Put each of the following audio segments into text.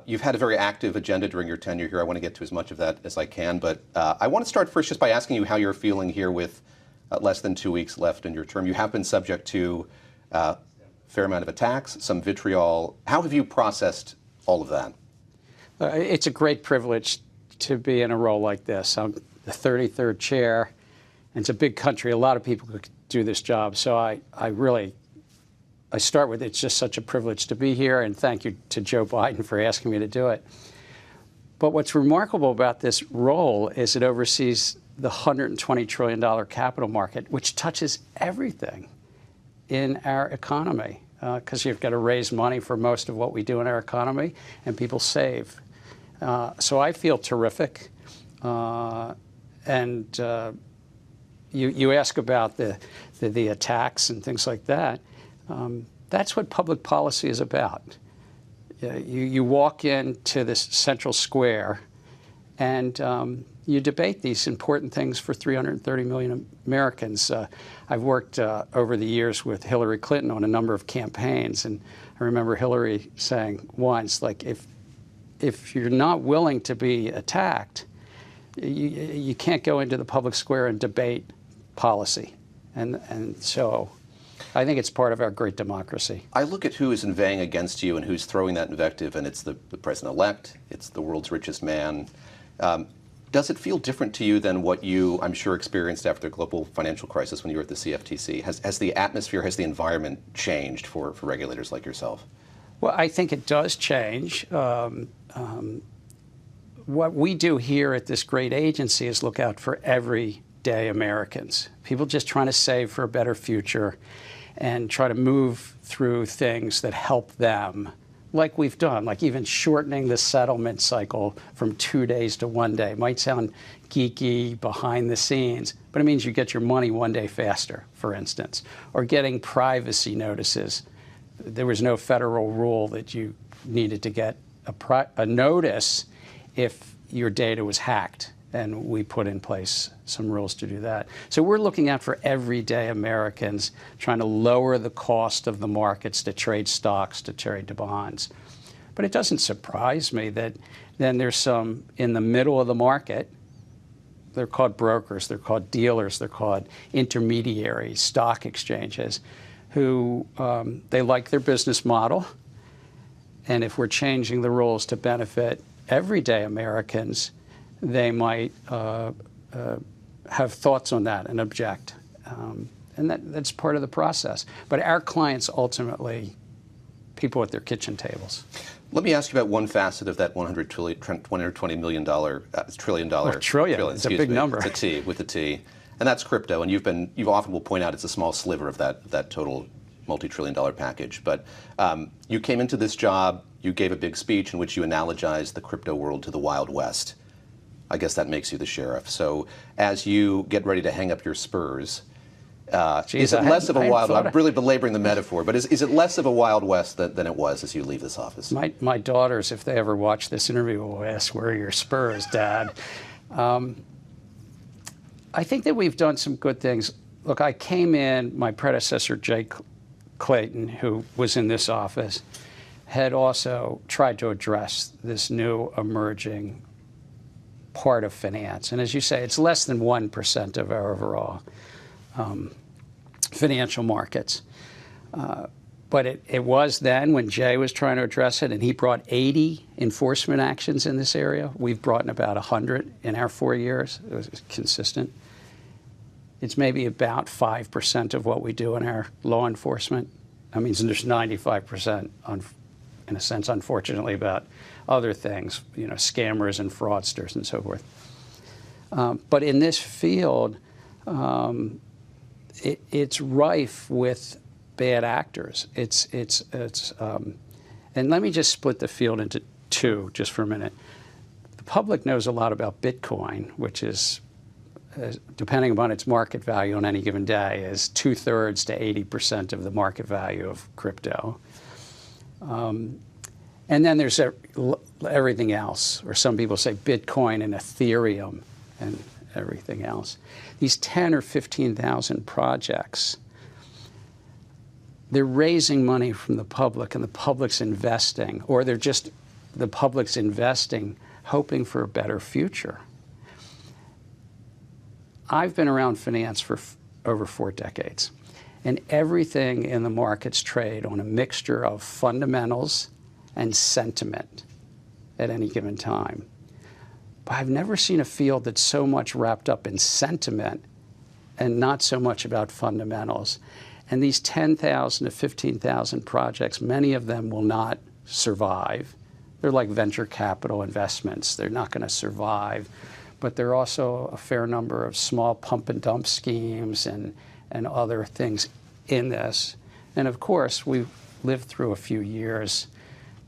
You've had a very active agenda during your tenure here. I want to get to as much of that as I can, but I want to start first just by asking you how you're feeling here with less than 2 weeks left in your term. You have been subject to a fair amount of attacks, some vitriol. How have you processed all of that? It's a great privilege to be in a role like this. I'm the 33rd chair, and it's a big country. A lot of people could do this job, so I start with it's just such a privilege to be here, and thank you to Joe Biden for asking me to do it. But what's remarkable about this role is it oversees the $120 trillion capital market, which touches everything in our economy, because you've got to raise money for most of what we do in our economy, and people save. So I feel terrific. And you ask about the attacks and things like that. That's what public policy is about. You walk into this central square and you debate these important things for 330 million Americans. I've worked over the years with Hillary Clinton on a number of campaigns, and I remember Hillary saying once, like, if you're not willing to be attacked, you can't go into the public square and debate policy. And so I think it's part of our great democracy. I look at who is inveighing against you and who's throwing that invective, and it's the president-elect, it's the world's richest man. Does it feel different to you than what you, I'm sure, experienced after the global financial crisis when you were at the CFTC? Has the atmosphere, has the environment changed for regulators like yourself? Well, I think it does change. What we do here at this great agency is look out for everyday Americans, people just trying to save for a better future and try to move through things that help them, like we've done, like even shortening the settlement cycle from 2 days to 1 day. Might sound geeky behind the scenes, but it means you get your money 1 day faster, for instance, or getting privacy notices. There was no federal rule that you needed to get a notice if your data was hacked, and we put in place some rules to do that. So we're looking out for everyday Americans, trying to lower the cost of the markets to trade stocks, to trade bonds. But it doesn't surprise me that then there's some in the middle of the market. They're called brokers, they're called dealers, they're called intermediaries, stock exchanges, who they like their business model. And if we're changing the rules to benefit everyday Americans, they might have thoughts on that and object. And that's part of the process. But our clients ultimately, people at their kitchen tables. Let me ask you about one facet of that $120 million trillion. It's a big number. It's a T, with a T. And that's crypto, and you often will point out it's a small sliver of that total multi-trillion-dollar package. But you came into this job, you gave a big speech in which you analogized the crypto world to the Wild West. I guess that makes you the sheriff. So as you get ready to hang up your spurs, is it less of a Wild West? I'm really belaboring the metaphor, but is it less of a Wild West than it was as you leave this office? My daughters, if they ever watch this interview, will ask, where are your spurs, Dad? I think that we've done some good things. Look, I came in, my predecessor, Jay Clayton, who was in this office, had also tried to address this new emerging part of finance. And as you say, it's less than 1% of our overall financial markets. But it was then when Jay was trying to address it, and he brought 80 enforcement actions in this area. We've brought in about 100 in our 4 years. It was consistent. It's maybe about 5% of what we do in our law enforcement. That means there's 95%, in a sense, unfortunately, about other things, scammers and fraudsters and so forth. But in this field, it's rife with bad actors. And let me just split the field into two just for a minute. The public knows a lot about Bitcoin, which is, depending upon its market value on any given day, is 2/3 to 80% of the market value of crypto. And then there's everything else, or some people say Bitcoin and Ethereum and everything else. These 10 or 15,000 projects, they're raising money from the public, and the public's investing, or they're just the public's investing, hoping for a better future. I've been around finance for over 4 decades, and everything in the markets trade on a mixture of fundamentals and sentiment at any given time. But I've never seen a field that's so much wrapped up in sentiment and not so much about fundamentals. And these 10,000 to 15,000 projects, many of them will not survive. They're like venture capital investments. They're not going to survive. But there are also a fair number of small pump and dump schemes and other things in this. And of course, we've lived through a few years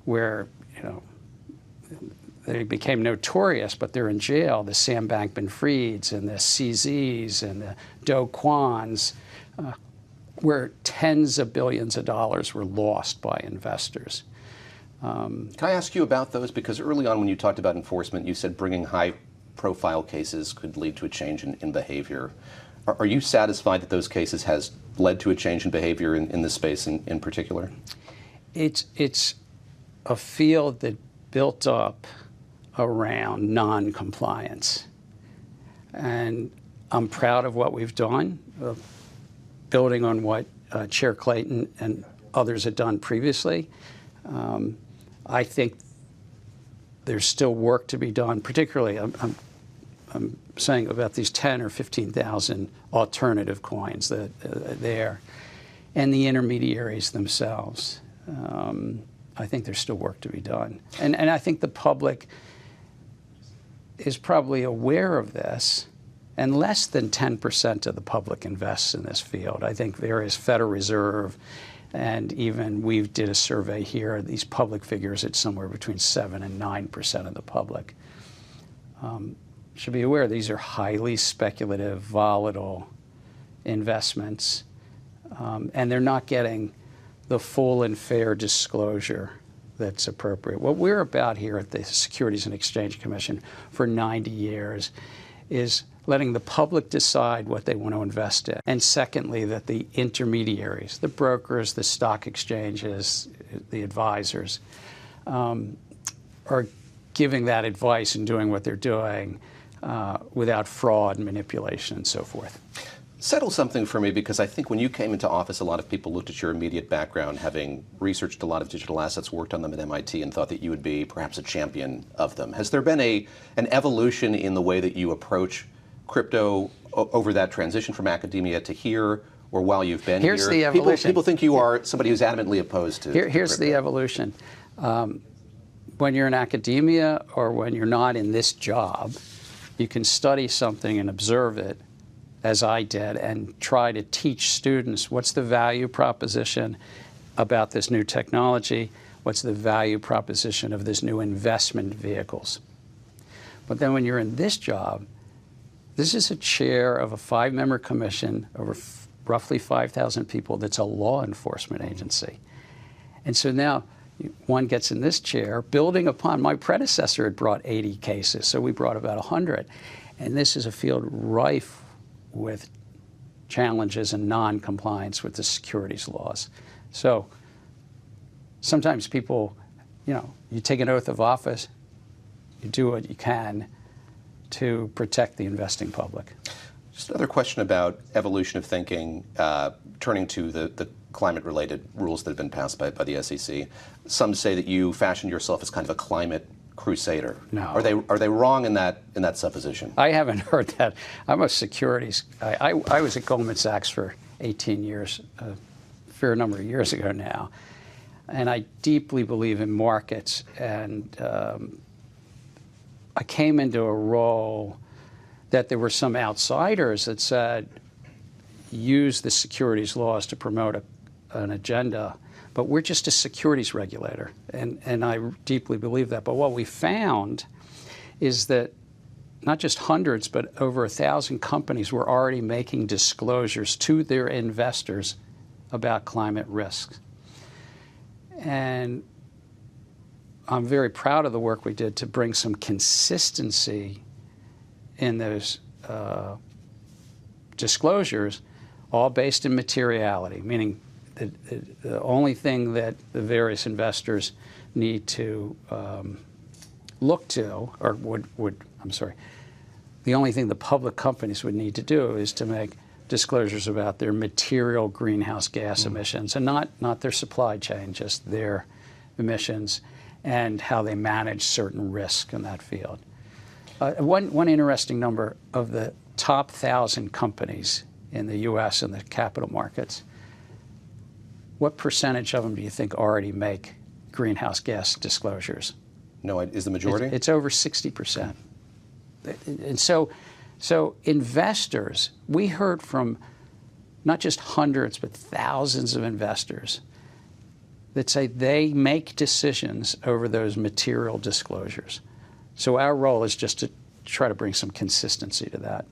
where, they became notorious, but they're in jail. The Sam Bankman-Frieds and the CZs and the Do Kwons, where tens of billions of dollars were lost by investors. Can I ask you about those? Because early on when you talked about enforcement, you said bringing high-profile cases could lead to a change in behavior. Are you satisfied that those cases has led to a change in behavior in this space in particular? It's a field that built up around non-compliance. And I'm proud of what we've done, building on what Chair Clayton and others had done previously. I think there's still work to be done, particularly I'm saying about these 10 or 15,000 alternative coins that are there, and the intermediaries themselves. I think there's still work to be done. And I think the public is probably aware of this, and less than 10% of the public invests in this field. I think various Federal Reserve and even we did a survey here, these public figures, it's somewhere between 7 and 9% of the public. Should be aware these are highly speculative, volatile investments, and they're not getting the full and fair disclosure that's appropriate. What we're about here at the Securities and Exchange Commission for 90 years is letting the public decide what they want to invest in. And secondly, that the intermediaries, the brokers, the stock exchanges, the advisors, are giving that advice and doing what they're doing without fraud, manipulation, and so forth. Settle something for me, because I think when you came into office, a lot of people looked at your immediate background, having researched a lot of digital assets, worked on them at MIT, and thought that you would be perhaps a champion of them. Has there been an evolution in the way that you approach crypto over that transition from academia to here, or while you've been here? Here's the evolution. People think you are somebody who's adamantly opposed to Here's crypto. the evolution. When you're in academia or when you're not in this job, you can study something and observe it, as I did, and try to teach students what's the value proposition about this new technology, what's the value proposition of this new investment vehicles. But then when you're in this job, this is a chair of a 5-member commission over roughly 5,000 people that's a law enforcement agency. And so now one gets in this chair, building upon my predecessor had brought 80 cases, so we brought about 100. And this is a field rife with challenges and non-compliance with the securities laws. So sometimes people, you take an oath of office, you do what you can to protect the investing public. Just another question about evolution of thinking, turning to the climate-related rules that have been passed by the SEC. Some say that you fashioned yourself as kind of a climate crusader. No. Are they wrong in that supposition? I haven't heard that. I'm a securities guy. I was at Goldman Sachs for 18 years, a fair number of years ago now, and I deeply believe in markets. And I came into a role that there were some outsiders that said, use the securities laws to promote an agenda. But we're just a securities regulator, and I deeply believe that. But what we found is that not just hundreds, but over 1,000 companies were already making disclosures to their investors about climate risks. And I'm very proud of the work we did to bring some consistency in those disclosures, all based in materiality, meaning the only thing that the various investors need to look to, or I'm sorry, the only thing the public companies would need to do is to make disclosures about their material greenhouse gas emissions, and not their supply chain, just their emissions and how they manage certain risk in that field. One interesting number, of the top 1,000 companies in the U.S. in the capital markets, what percentage of them do you think already make greenhouse gas disclosures? No, is the majority? It's over 60%. And so investors, we heard from not just hundreds, but thousands of investors that say they make decisions over those material disclosures. So our role is just to try to bring some consistency to that.